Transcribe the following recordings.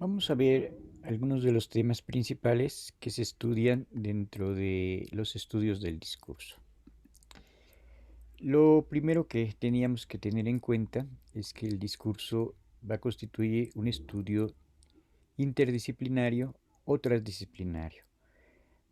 Vamos a ver algunos de los temas principales que se estudian dentro de los estudios del discurso. Lo primero que teníamos que tener en cuenta es que el discurso va a constituir un estudio interdisciplinario o transdisciplinario.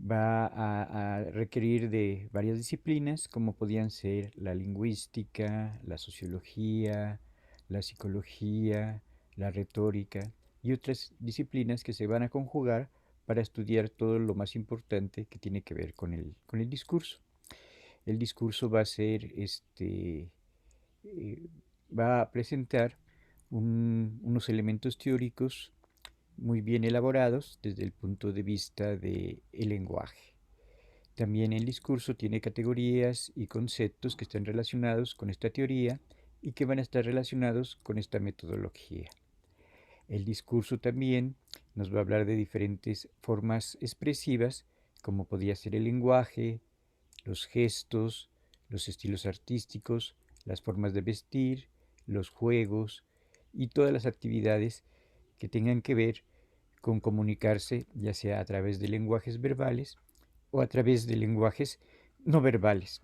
Va a requerir de varias disciplinas como podían ser la lingüística, la sociología, la psicología, la retórica y otras disciplinas que se van a conjugar para estudiar todo lo más importante que tiene que ver con el discurso. El discurso va a ser, eh, va a presentar unos elementos teóricos muy bien elaborados desde el punto de vista del lenguaje. También el discurso tiene categorías y conceptos que están relacionados con esta teoría y que van a estar relacionados con esta metodología. El discurso también nos va a hablar de diferentes formas expresivas, como podría ser el lenguaje, los gestos, los estilos artísticos, las formas de vestir, los juegos y todas las actividades que tengan que ver con comunicarse, ya sea a través de lenguajes verbales o a través de lenguajes no verbales.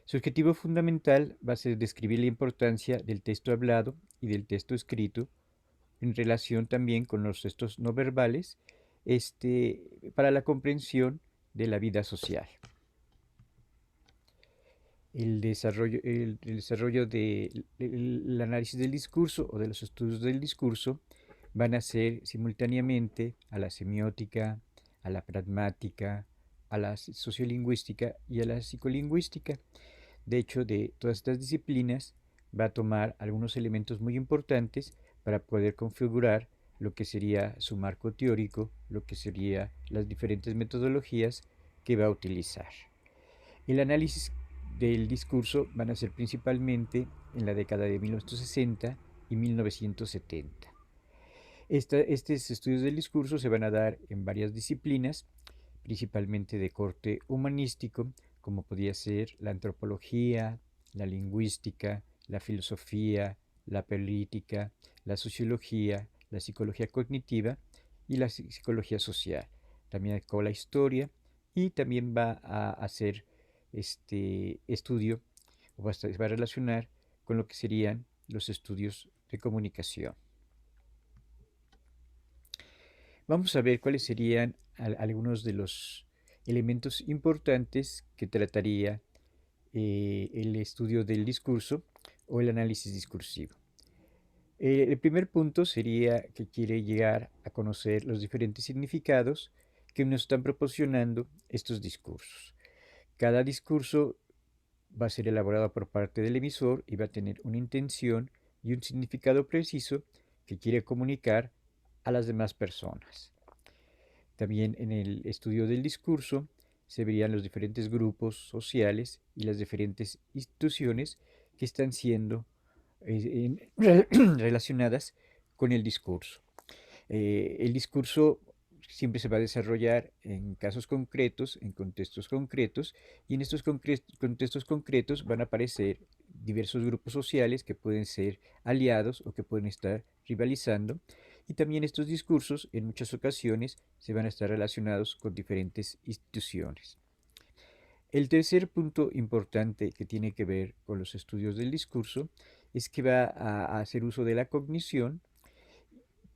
Su objetivo fundamental va a ser describir la importancia del texto hablado y del texto escrito en relación también con los textos no verbales para la comprensión de la vida social. El desarrollo del análisis del discurso o de los estudios del discurso van a ser simultáneamente a la semiótica, a la pragmática, a la sociolingüística y a la psicolingüística. De hecho, de todas estas disciplinas va a tomar algunos elementos muy importantes para poder configurar lo que sería su marco teórico, lo que serían las diferentes metodologías que va a utilizar. El análisis del discurso van a ser principalmente en la década de 1960 y 1970. Estos estudios del discurso se van a dar en varias disciplinas, principalmente de corte humanístico, como podría ser la antropología, la lingüística, la filosofía, la política, la sociología, la psicología cognitiva y la psicología social. También con la historia y también va a hacer este estudio o va a relacionar con lo que serían los estudios de comunicación. Vamos a ver cuáles serían algunos de los elementos importantes que trataría el estudio del discurso o el análisis discursivo. El primer punto sería que quiere llegar a conocer los diferentes significados que nos están proporcionando estos discursos. Cada discurso va a ser elaborado por parte del emisor y va a tener una intención y un significado preciso que quiere comunicar a las demás personas. También en el estudio del discurso se verían los diferentes grupos sociales y las diferentes instituciones que están siendo relacionadas con el discurso. El discurso siempre se va a desarrollar en casos concretos, en contextos concretos, y en estos contextos concretos van a aparecer diversos grupos sociales que pueden ser aliados o que pueden estar rivalizando, y también estos discursos en muchas ocasiones se van a estar relacionados con diferentes instituciones. El tercer punto importante que tiene que ver con los estudios del discurso es que va a hacer uso de la cognición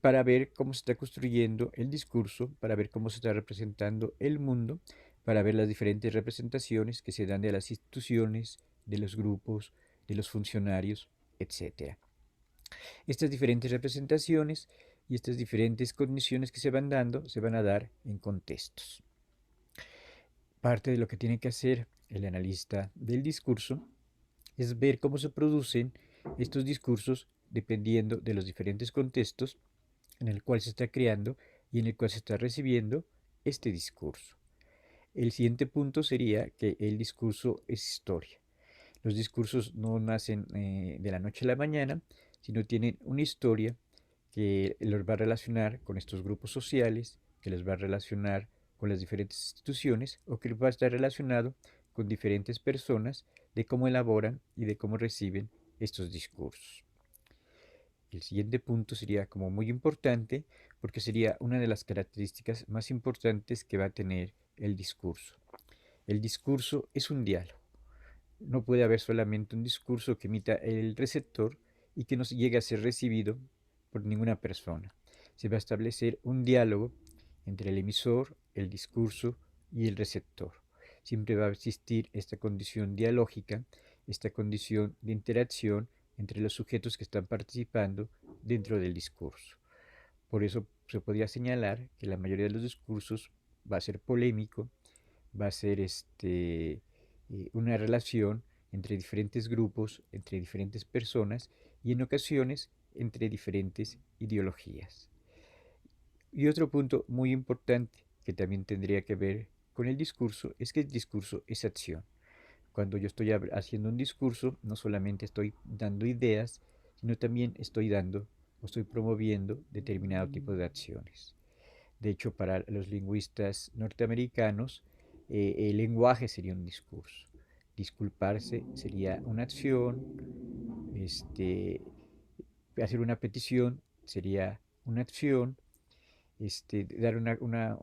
para ver cómo se está construyendo el discurso, para ver cómo se está representando el mundo, para ver las diferentes representaciones que se dan de las instituciones, de los grupos, de los funcionarios, etc. Estas diferentes representaciones y estas diferentes cogniciones que se van dando se van a dar en contextos. Parte de lo que tiene que hacer el analista del discurso es ver cómo se producen estos discursos dependiendo de los diferentes contextos en el cual se está creando y en el cual se está recibiendo este discurso. El siguiente punto sería que el discurso es historia. Los discursos no nacen de la noche a la mañana, sino tienen una historia que los va a relacionar con estos grupos sociales, que los va a relacionar con las diferentes instituciones o que va a estar relacionado con diferentes personas de cómo elaboran y de cómo reciben estos discursos. El siguiente punto sería como muy importante porque sería una de las características más importantes que va a tener el discurso. El discurso es un diálogo. No puede haber solamente un discurso que emita el receptor y que no llegue a ser recibido por ninguna persona. Se va a establecer un diálogo entre el emisor, el discurso y el receptor. Siempre va a existir esta condición dialógica, esta condición de interacción entre los sujetos que están participando dentro del discurso. Por eso se podría señalar que la mayoría de los discursos va a ser polémico, va a ser una relación entre diferentes grupos, entre diferentes personas y en ocasiones entre diferentes ideologías. Y otro punto muy importante que también tendría que ver con el discurso es que el discurso es acción. Cuando yo estoy haciendo un discurso, no solamente estoy dando ideas, sino también estoy dando o estoy promoviendo determinado tipo de acciones. De hecho, para los lingüistas norteamericanos, el lenguaje sería un discurso. Disculparse sería una acción, hacer una petición sería una acción, dar una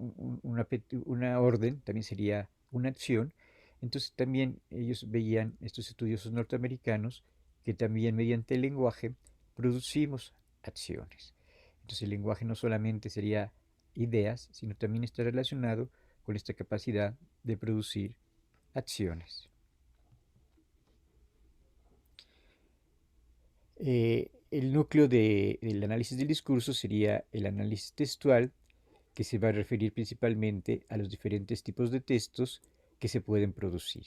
orden también sería una acción. Entonces también ellos veían, estos estudiosos norteamericanos, que también mediante el lenguaje producimos acciones. Entonces el lenguaje no solamente sería ideas, sino también está relacionado con esta capacidad de producir acciones. El núcleo del análisis del discurso sería el análisis textual, que se va a referir principalmente a los diferentes tipos de textos que se pueden producir.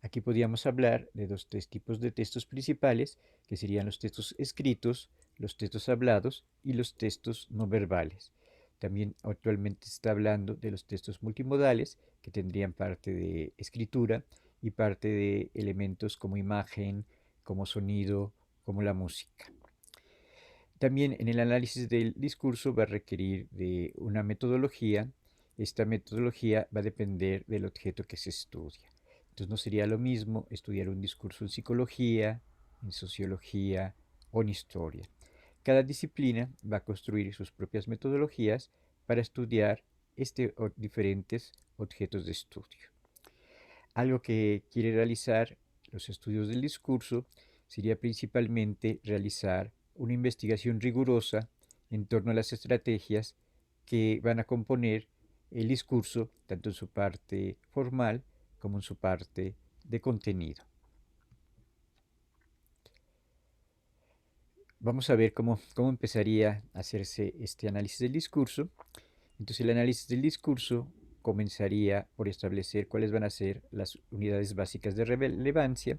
Aquí podríamos hablar de tres tipos de textos principales, que serían los textos escritos, los textos hablados y los textos no verbales. También actualmente se está hablando de los textos multimodales, que tendrían parte de escritura y parte de elementos como imagen, como sonido, como la música. También en el análisis del discurso va a requerir de una metodología. Esta metodología va a depender del objeto que se estudia. Entonces no sería lo mismo estudiar un discurso en psicología, en sociología o en historia. Cada disciplina va a construir sus propias metodologías para estudiar diferentes objetos de estudio. Algo que quiere realizar los estudios del discurso sería principalmente realizar una investigación rigurosa en torno a las estrategias que van a componer el discurso, tanto en su parte formal como en su parte de contenido. Vamos a ver cómo empezaría a hacerse este análisis del discurso. Entonces el análisis del discurso comenzaría por establecer cuáles van a ser las unidades básicas de relevancia,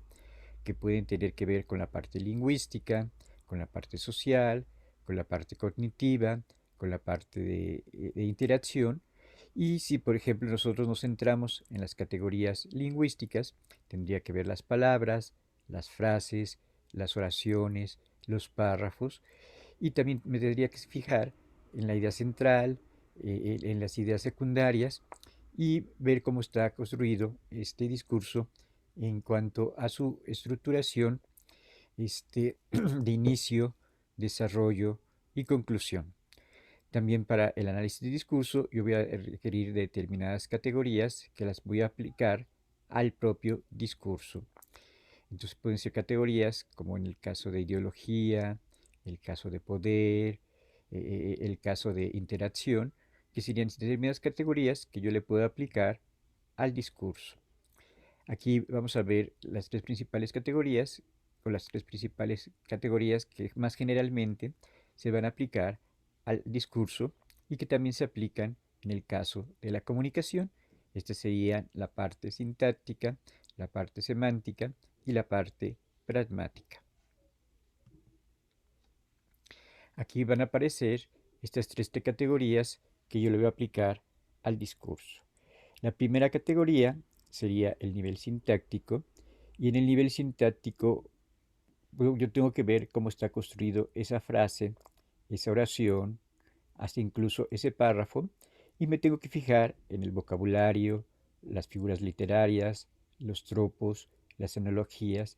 que pueden tener que ver con la parte lingüística, con la parte social, con la parte cognitiva, con la parte de interacción. Y si, por ejemplo, nosotros nos centramos en las categorías lingüísticas, tendría que ver las palabras, las frases, las oraciones, los párrafos, y también me tendría que fijar en la idea central, en las ideas secundarias y ver cómo está construido este discurso en cuanto a su estructuración de inicio, desarrollo y conclusión. También para el análisis de discurso yo voy a requerir determinadas categorías que las voy a aplicar al propio discurso. Entonces pueden ser categorías como en el caso de ideología, el caso de poder, el caso de interacción, que serían determinadas categorías que yo le puedo aplicar al discurso. Aquí vamos a ver las tres principales categorías o las tres principales categorías que más generalmente se van a aplicar al discurso y que también se aplican en el caso de la comunicación. Estas serían la parte sintáctica, la parte semántica y la parte pragmática. Aquí van a aparecer estas tres categorías que yo le voy a aplicar al discurso. La primera categoría sería el nivel sintáctico y en el nivel sintáctico yo tengo que ver cómo está construido esa frase, esa oración, hasta incluso ese párrafo y me tengo que fijar en el vocabulario, las figuras literarias, los tropos, las analogías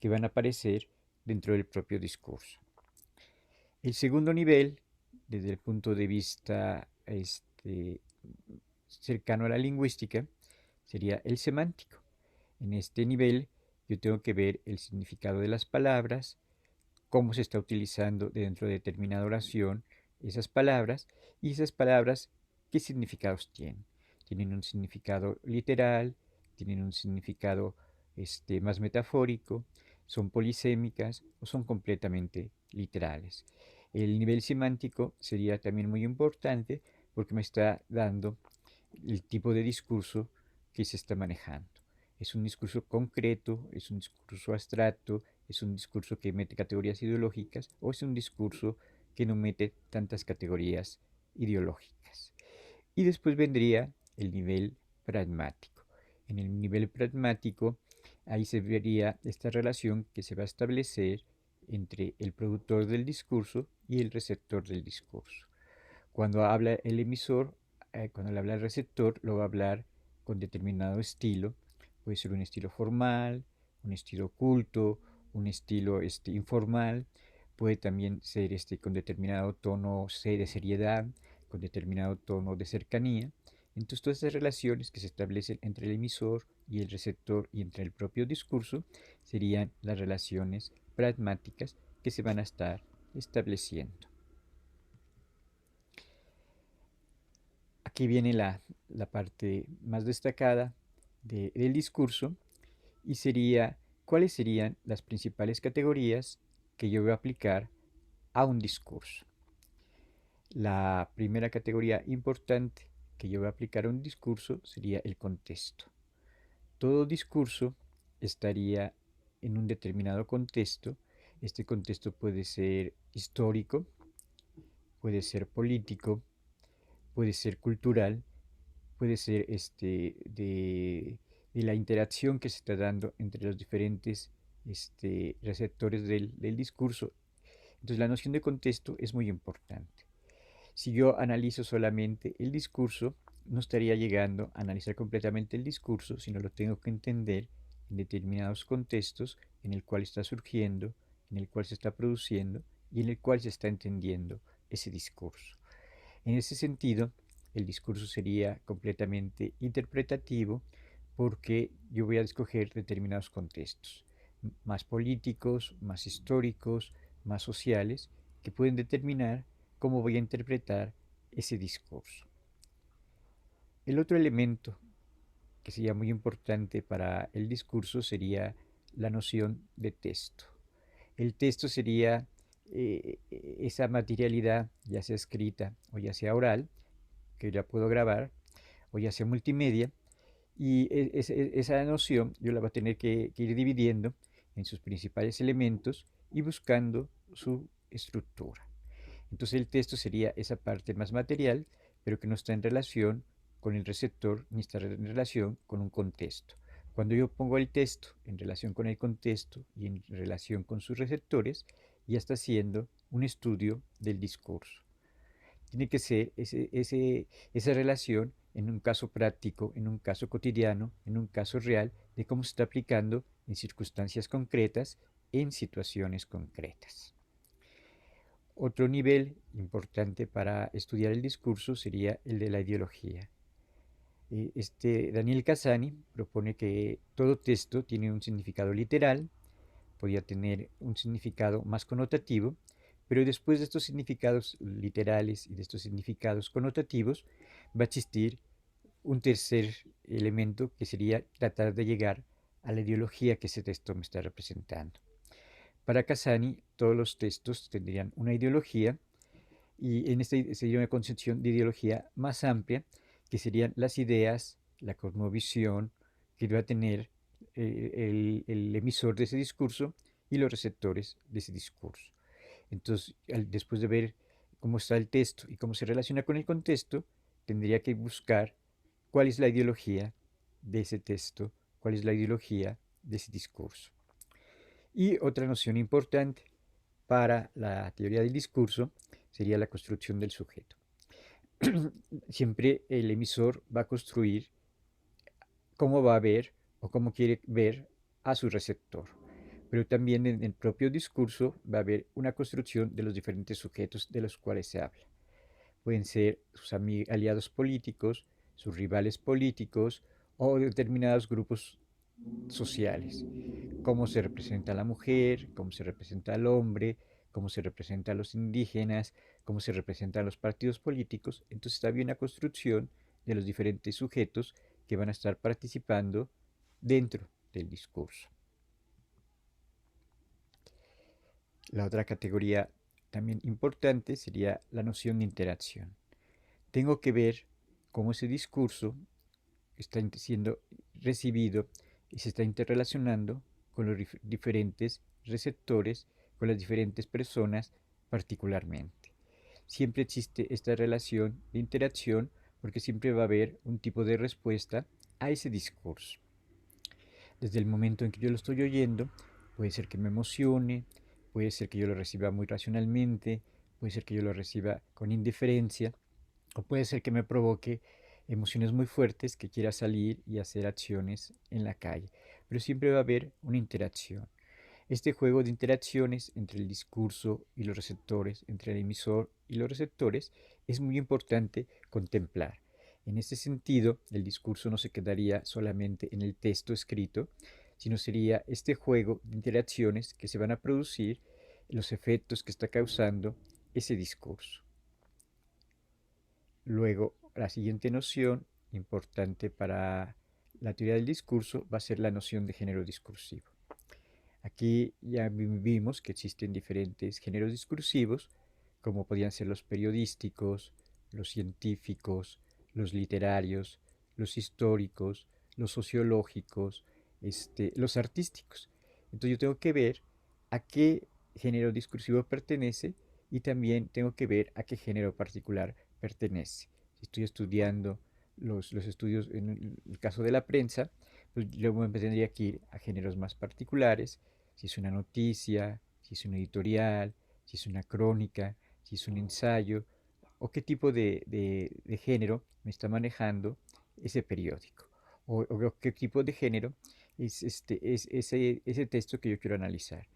que van a aparecer dentro del propio discurso. El segundo nivel, desde el punto de vista cercano a la lingüística, sería el semántico. En este nivel yo tengo que ver el significado de las palabras, cómo se está utilizando dentro de determinada oración esas palabras y esas palabras qué significados tienen. Tienen un significado literal, tienen un significado más metafórico, son polisémicas o son completamente literales. El nivel semántico sería también muy importante porque me está dando el tipo de discurso que se está manejando. Es un discurso concreto, es un discurso abstracto, es un discurso que mete categorías ideológicas o es un discurso que no mete tantas categorías ideológicas. Y después vendría el nivel pragmático. En el nivel pragmático, ahí se vería esta relación que se va a establecer entre el productor del discurso y el receptor del discurso. Cuando habla el emisor, cuando le habla el receptor, lo va a hablar con determinado estilo. Puede ser un estilo formal, un estilo oculto, un estilo informal. Puede también ser con determinado tono de seriedad, con determinado tono de cercanía. Entonces, todas esas relaciones que se establecen entre el emisor y el receptor y entre el propio discurso serían las relaciones pragmáticas que se van a estar estableciendo. Aquí viene la parte más destacada del discurso y sería cuáles serían las principales categorías que yo voy a aplicar a un discurso. La primera categoría importante que yo voy a aplicar a un discurso sería el contexto. Todo discurso estaría en un determinado contexto. Este contexto puede ser histórico, puede ser político, puede ser cultural, puede ser de la interacción que se está dando entre los diferentes receptores del discurso. Entonces la noción de contexto es muy importante. Si yo analizo solamente el discurso, no estaría llegando a analizar completamente el discurso, sino lo tengo que entender en determinados contextos en el cual está surgiendo, en el cual se está produciendo y en el cual se está entendiendo ese discurso. En ese sentido, el discurso sería completamente interpretativo porque yo voy a escoger determinados contextos, más políticos, más históricos, más sociales, que pueden determinar cómo voy a interpretar ese discurso. El otro elemento que sería muy importante para el discurso sería la noción de texto. El texto sería esa materialidad, ya sea escrita o ya sea oral, que ya puedo grabar, o ya sea multimedia, y esa noción yo la voy a tener que ir dividiendo en sus principales elementos y buscando su estructura. Entonces el texto sería esa parte más material, pero que no está en relación con el receptor ni está en relación con un contexto. Cuando yo pongo el texto en relación con el contexto y en relación con sus receptores, ya está haciendo un estudio del discurso. Tiene que ser esa relación en un caso práctico, en un caso cotidiano, en un caso real, de cómo se está aplicando en circunstancias concretas, en situaciones concretas. Otro nivel importante para estudiar el discurso sería el de la ideología. Daniel Cassani propone que todo texto tiene un significado literal, podría tener un significado más connotativo, pero después de estos significados literales y de estos significados connotativos va a existir un tercer elemento que sería tratar de llegar a la ideología que ese texto me está representando. Para Cassani, todos los textos tendrían una ideología y en esta sería una concepción de ideología más amplia, que serían las ideas, la cosmovisión que va a tener el emisor de ese discurso y los receptores de ese discurso. Entonces, después de ver cómo está el texto y cómo se relaciona con el contexto, tendría que buscar cuál es la ideología de ese texto, cuál es la ideología de ese discurso. Y otra noción importante para la teoría del discurso sería la construcción del sujeto. Siempre el emisor va a construir cómo va a ver o cómo quiere ver a su receptor. pero también en el propio discurso va a haber una construcción de los diferentes sujetos de los cuales se habla. Pueden ser sus aliados políticos, sus rivales políticos o determinados grupos sociales. Cómo se representa a la mujer, cómo se representa al hombre, cómo se representa a los indígenas, cómo se representan los partidos políticos. Entonces había una construcción de los diferentes sujetos que van a estar participando dentro del discurso. La otra categoría también importante sería la noción de interacción. Tengo que ver cómo ese discurso está siendo recibido y se está interrelacionando con los diferentes receptores, con las diferentes personas particularmente. Siempre existe esta relación de interacción porque siempre va a haber un tipo de respuesta a ese discurso. Desde el momento en que yo lo estoy oyendo, puede ser que me emocione, puede ser que yo lo reciba muy racionalmente, puede ser que yo lo reciba con indiferencia, o puede ser que me provoque emociones muy fuertes que quiera salir y hacer acciones en la calle. Pero siempre va a haber una interacción. Este juego de interacciones entre el discurso y los receptores, entre el emisor y los receptores, es muy importante contemplar. En este sentido, el discurso no se quedaría solamente en el texto escrito, sino sería este juego de interacciones que se van a producir, los efectos que está causando ese discurso. Luego, la siguiente noción importante para la teoría del discurso va a ser la noción de género discursivo. Aquí ya vimos que existen diferentes géneros discursivos, como podían ser los periodísticos, los científicos, los literarios, los históricos, los sociológicos, los artísticos. Entonces yo tengo que ver a qué género discursivo pertenece y también tengo que ver a qué género particular pertenece. Si estoy estudiando los estudios en el caso de la prensa, pues luego me tendría que ir a géneros más particulares, si es una noticia, si es un editorial, si es una crónica, si es un ensayo, o qué tipo de género me está manejando ese periódico, o qué tipo de género es, ese texto que yo quiero analizar.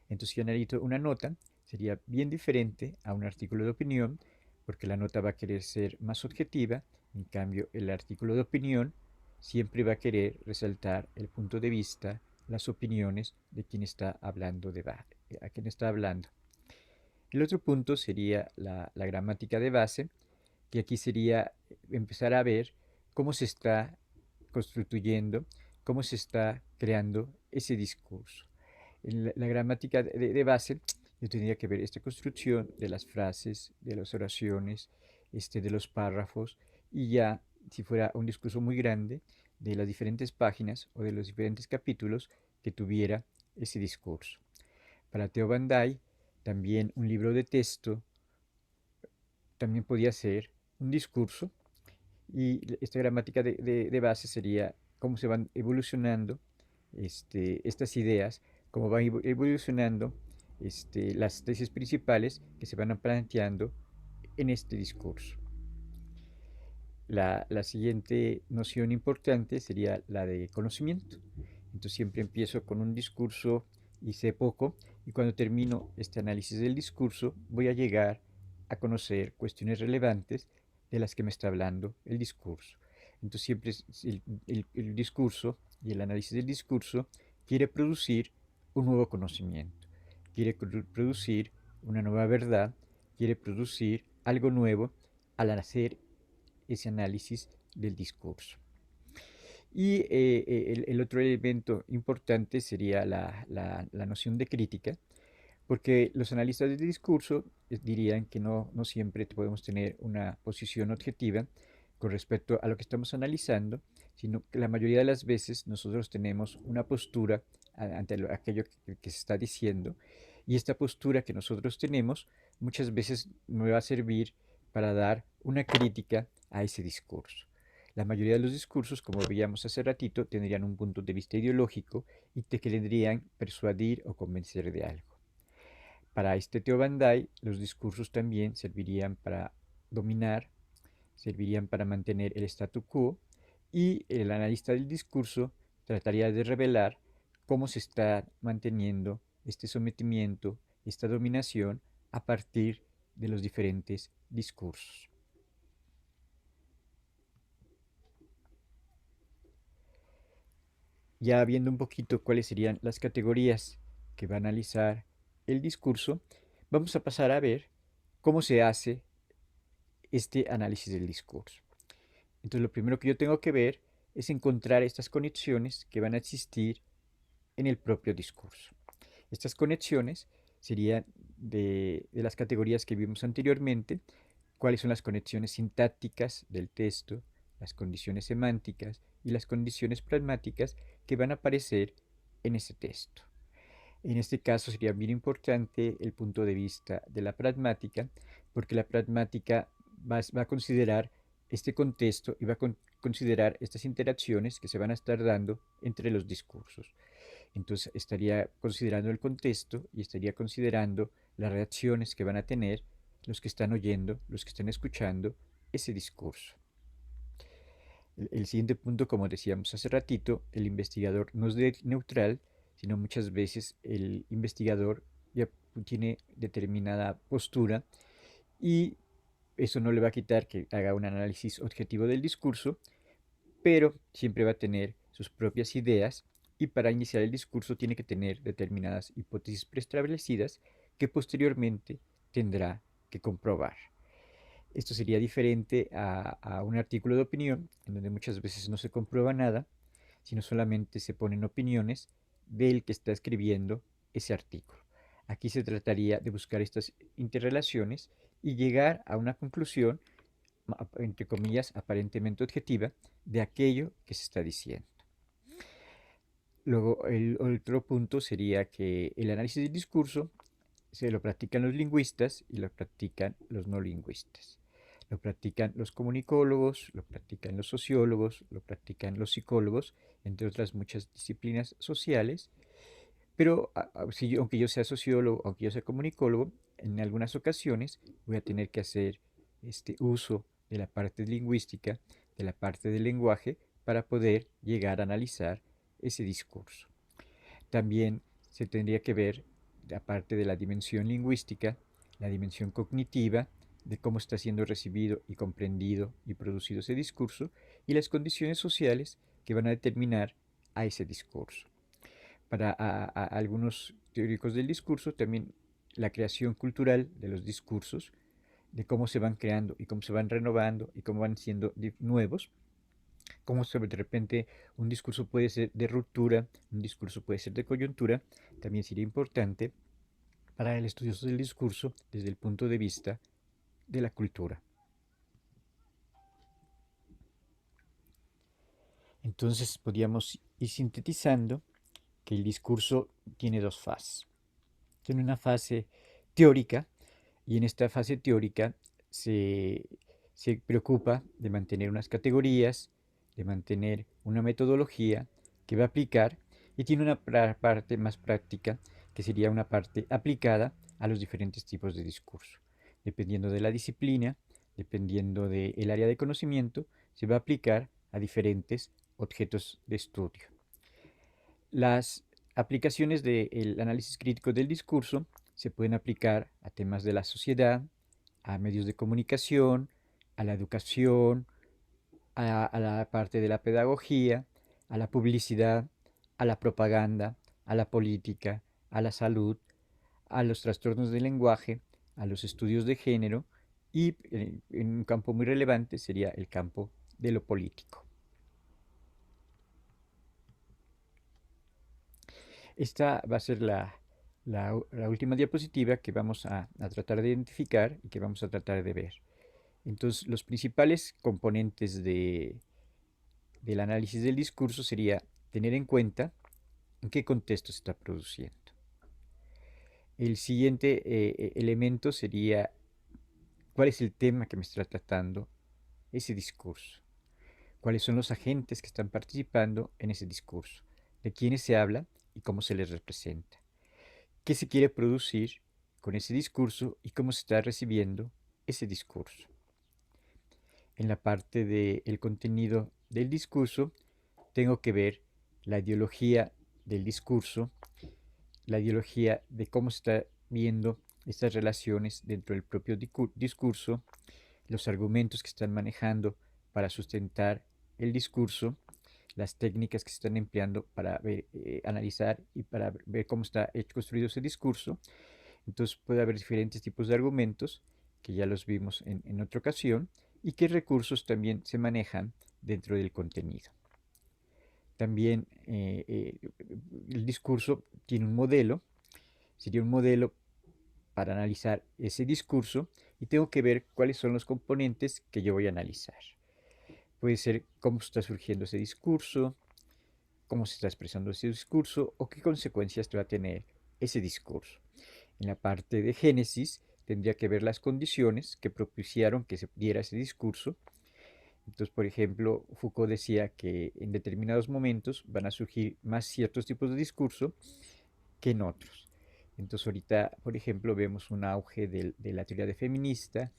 Entonces, si yo analizo una nota, sería bien diferente a un artículo de opinión, porque la nota va a querer ser más objetiva, en cambio, el artículo de opinión siempre va a querer resaltar el punto de vista, las opiniones de quien está hablando, a quien está hablando. El otro punto sería la gramática de base, que aquí sería empezar a ver cómo se está constituyendo, cómo se está creando ese discurso. En la gramática de base, yo tendría que ver esta construcción de las frases, de las oraciones, de los párrafos, y ya, si fuera un discurso muy grande, de las diferentes páginas o de los diferentes capítulos que tuviera ese discurso. Para Theo Van Dyke, también un libro de texto también podía ser un discurso, y esta gramática de base sería cómo se van evolucionando estas ideas, cómo van evolucionando las tesis principales que se van planteando en este discurso. La siguiente noción importante sería la de conocimiento. Entonces siempre empiezo con un discurso y sé poco, y cuando termino este análisis del discurso voy a llegar a conocer cuestiones relevantes de las que me está hablando el discurso. Entonces siempre el discurso y el análisis del discurso quiere producir un nuevo conocimiento, quiere producir una nueva verdad, quiere producir algo nuevo al hacer ese análisis del discurso. Y el otro elemento importante sería la noción de crítica, porque los analistas del discurso dirían que no siempre podemos tener una posición objetiva con respecto a lo que estamos analizando, sino que la mayoría de las veces nosotros tenemos una postura ante aquello que se está diciendo, y esta postura que nosotros tenemos muchas veces nos va a servir para dar una crítica a ese discurso. La mayoría de los discursos, como veíamos hace ratito, tendrían un punto de vista ideológico y te querían persuadir o convencer de algo. Para este Theo Van Dyke, los discursos también servirían para dominar, servirían para mantener el statu quo, y el analista del discurso trataría de revelar cómo se está manteniendo este sometimiento, esta dominación a partir de los diferentes discursos. Ya viendo un poquito cuáles serían las categorías que va a analizar el discurso, vamos a pasar a ver cómo se hace este análisis del discurso. Entonces, lo primero que yo tengo que ver es encontrar estas conexiones que van a existir en el propio discurso. Estas conexiones serían de las categorías que vimos anteriormente, cuáles son las conexiones sintácticas del texto, las condiciones semánticas y las condiciones pragmáticas que van a aparecer en ese texto. En este caso sería bien importante el punto de vista de la pragmática, porque la pragmática va a considerar este contexto y va a considerar estas interacciones que se van a estar dando entre los discursos. Entonces estaría considerando el contexto y estaría considerando las reacciones que van a tener los que están oyendo, los que están escuchando ese discurso. El siguiente punto, como decíamos hace ratito, el investigador no es neutral, sino muchas veces el investigador ya tiene determinada postura y eso no le va a quitar que haga un análisis objetivo del discurso, pero siempre va a tener sus propias ideas y para iniciar el discurso tiene que tener determinadas hipótesis preestablecidas que posteriormente tendrá que comprobar. Esto sería diferente a un artículo de opinión, en donde muchas veces no se comprueba nada, sino solamente se ponen opiniones del que está escribiendo ese artículo. Aquí se trataría de buscar estas interrelaciones y llegar a una conclusión, entre comillas, aparentemente objetiva de aquello que se está diciendo. Luego, el otro punto sería que el análisis del discurso se lo practican los lingüistas y lo practican los no lingüistas. Lo practican los comunicólogos, lo practican los sociólogos, lo practican los psicólogos, entre otras muchas disciplinas sociales. Pero si aunque yo sea sociólogo, aunque yo sea comunicólogo, en algunas ocasiones voy a tener que hacer este uso de la parte lingüística, de la parte del lenguaje, para poder llegar a analizar ese discurso. También se tendría que ver, aparte de la dimensión lingüística, la dimensión cognitiva, de cómo está siendo recibido y comprendido y producido ese discurso, y las condiciones sociales que van a determinar a ese discurso. Para algunos teóricos del discurso, también la creación cultural de los discursos, de cómo se van creando y cómo se van renovando y cómo van siendo nuevos, como de repente un discurso puede ser de ruptura, un discurso puede ser de coyuntura, también sería importante para el estudioso del discurso desde el punto de vista de la cultura. Entonces podríamos ir sintetizando que el discurso tiene dos fases. Tiene una fase teórica y en esta fase teórica se preocupa de mantener unas categorías, de mantener una metodología que va a aplicar y tiene una parte más práctica que sería una parte aplicada a los diferentes tipos de discurso. Dependiendo de la disciplina, dependiendo del área de conocimiento, se va a aplicar a diferentes objetos de estudio. Las aplicaciones del análisis crítico del discurso se pueden aplicar a temas de la sociedad, a medios de comunicación, a la educación, a la parte de la pedagogía, a la publicidad, a la propaganda, a la política, a la salud, a los trastornos del lenguaje, a los estudios de género y en un campo muy relevante sería el campo de lo político. Esta va a ser la última diapositiva que vamos a tratar de identificar y que vamos a tratar de ver. Entonces, los principales componentes del análisis del discurso sería tener en cuenta en qué contexto se está produciendo. El siguiente elemento sería cuál es el tema que me está tratando ese discurso, cuáles son los agentes que están participando en ese discurso, de quiénes se habla y cómo se les representa, qué se quiere producir con ese discurso y cómo se está recibiendo ese discurso. En la parte del contenido del discurso tengo que ver la ideología del discurso, la ideología de cómo se está viendo estas relaciones dentro del propio discurso, los argumentos que están manejando para sustentar el discurso, las técnicas que se están empleando para ver, analizar y para ver cómo está construido ese discurso. Entonces puede haber diferentes tipos de argumentos, que ya los vimos en otra ocasión, y qué recursos también se manejan dentro del contenido. También el discurso tiene un modelo, sería un modelo para analizar ese discurso y tengo que ver cuáles son los componentes que yo voy a analizar. Puede ser cómo está surgiendo ese discurso, cómo se está expresando ese discurso o qué consecuencias va a tener ese discurso. En la parte de Génesis tendría que ver las condiciones que propiciaron que se diera ese discurso. Entonces, por ejemplo, Foucault decía que en determinados momentos van a surgir más ciertos tipos de discurso que en otros. Entonces, ahorita, por ejemplo, vemos un auge de la teoría de feminista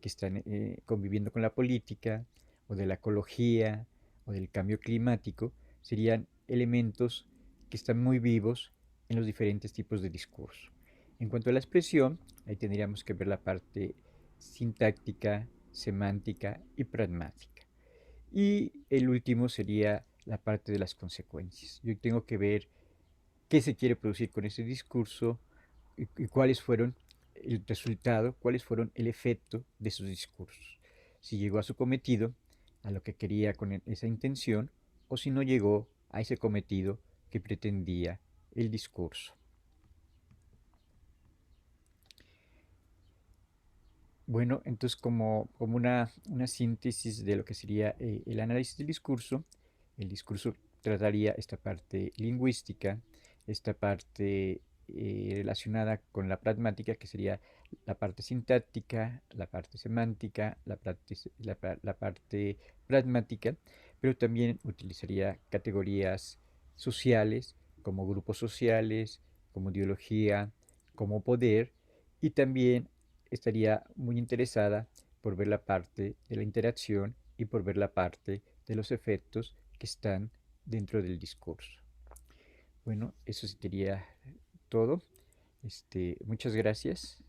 que están conviviendo con la política, o de la ecología, o del cambio climático. Serían elementos que están muy vivos en los diferentes tipos de discurso. En cuanto a la expresión, ahí tendríamos que ver la parte sintáctica, semántica y pragmática. Y el último sería la parte de las consecuencias. Yo tengo que ver qué se quiere producir con ese discurso y cuáles fueron el resultado, cuáles fueron el efecto de sus discursos. Si llegó a su cometido, a lo que quería con esa intención, o si no llegó a ese cometido que pretendía el discurso. Bueno, entonces como una síntesis de lo que sería el análisis del discurso, el discurso trataría esta parte lingüística, esta parte relacionada con la pragmática, que sería la parte sintáctica, la parte semántica, la parte pragmática, pero también utilizaría categorías sociales, como grupos sociales, como ideología, como poder, y también estaría muy interesada por ver la parte de la interacción y por ver la parte de los efectos que están dentro del discurso. Bueno, eso sería todo. Muchas gracias.